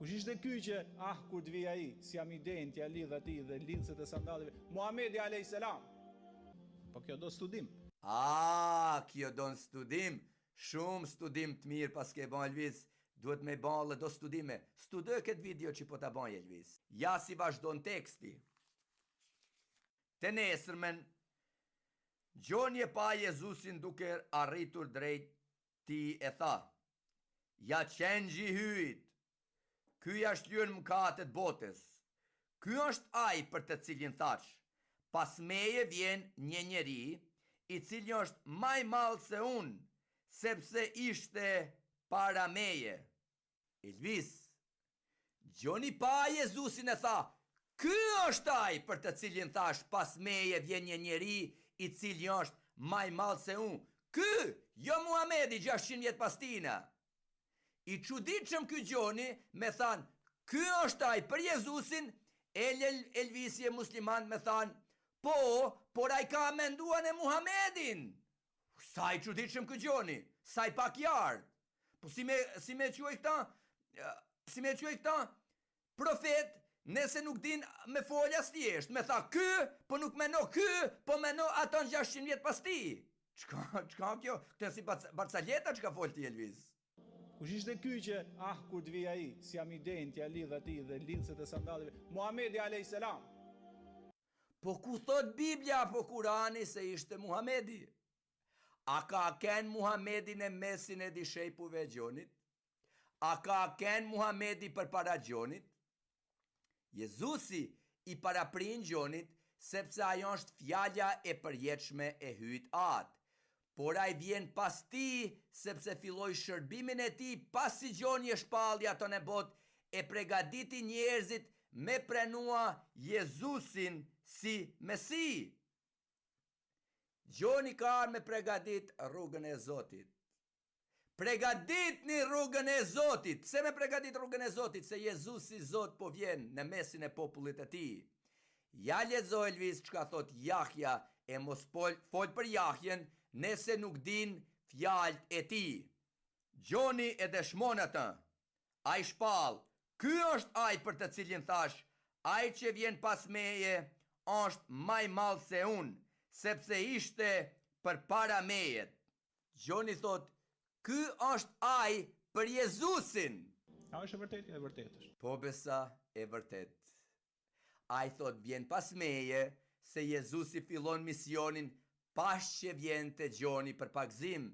Kush ishte ky që, kur të vijë ai, si jam i den, t'ja lidh atij dhe lidhset e sandaleve, Muhamedi alayhis salam. Po kjo do studim. Kjo do në studim, shumë studim të mirë pas ke ban Elvis, duhet me ban dhe do studime. Studoj këtë video që po të ban Elvis. Ja si vazhdo në teksti. Të nesërmen, Gjoni e pa Jezusin duke arritur drejt ti e tha, ja qenë gjihyit, ky është lyrë mëkatet botës, ky është aj për të cilin thash, pas meje vjen një njeri, i cili është maj malë se unë, sepse ishte para meje. Elvis, Gjoni pa Jezusin e tha, ky është aj për të cilin thash, pas meje vjen një njeri, i cili është maj malë se unë. Ky, jo Muhamedi 600 vjet pas tina. I çuditshëm ky Gjoni me than, ky është ai për Jezusin, Elvisi e musliman me than, por ai ka menduan e Muhamedin. Sa i çuditshëm ky Gjoni, sa i pak jartë. Po si me quaj këta profet, nëse nuk din me folja s'thjesht, me tha ky, po nuk meno ky, po meno ato në 600 vjet pas ti. Çka kjo? Këtë si Barcaleta që ka folë ti Elvis. Kush ishte ky që, kur të vijë ai, si jam i den, t'ja lidh atij dhe lidhset e sandaleve, Muhamedi alayhis salam. Po ku thot Biblia apo Kurani se ishte Muhamedi? A ka ken Muhamedi në mesin e dishejpuve e Gjonit? A ka ken Muhamedi për para Gjonit? Jezusi i paraprin Gjonit, sepse ajo është fjalla e përjetshme e hyjt atë. Por ai vjen pas ti, sepse filloi shërbimin e tij pasi Gjoni e shpalli ato në botë e pregaditi njerëzit me prenua Jezusin si Mesi. Gjoni ka me pregadit rrugën e Zotit. Pregaditni rrugën e Zotit. Pse me pregadit rrugën e Zotit? Se Jezusi Zot po vjen në mesin e popullit e tij. Ja lexo Elvis çka thot Jahja, e mos fol për Jahjen nëse nuk din fjalët e tij. Gjoni e dëshmon atë. Ai shpall, ky është ai për të cilin thash, ai që vjen pas meje është maj madh se unë, sepse ishte përpara meje. Gjoni thot, ky është ai për Jezusin. A është e vërtetë? E vërtetë është. Po besa, e vërtet. Ai thot vjen pas meje, se Jezusi fillon misionin pas që vjen të Gjoni për pagzim.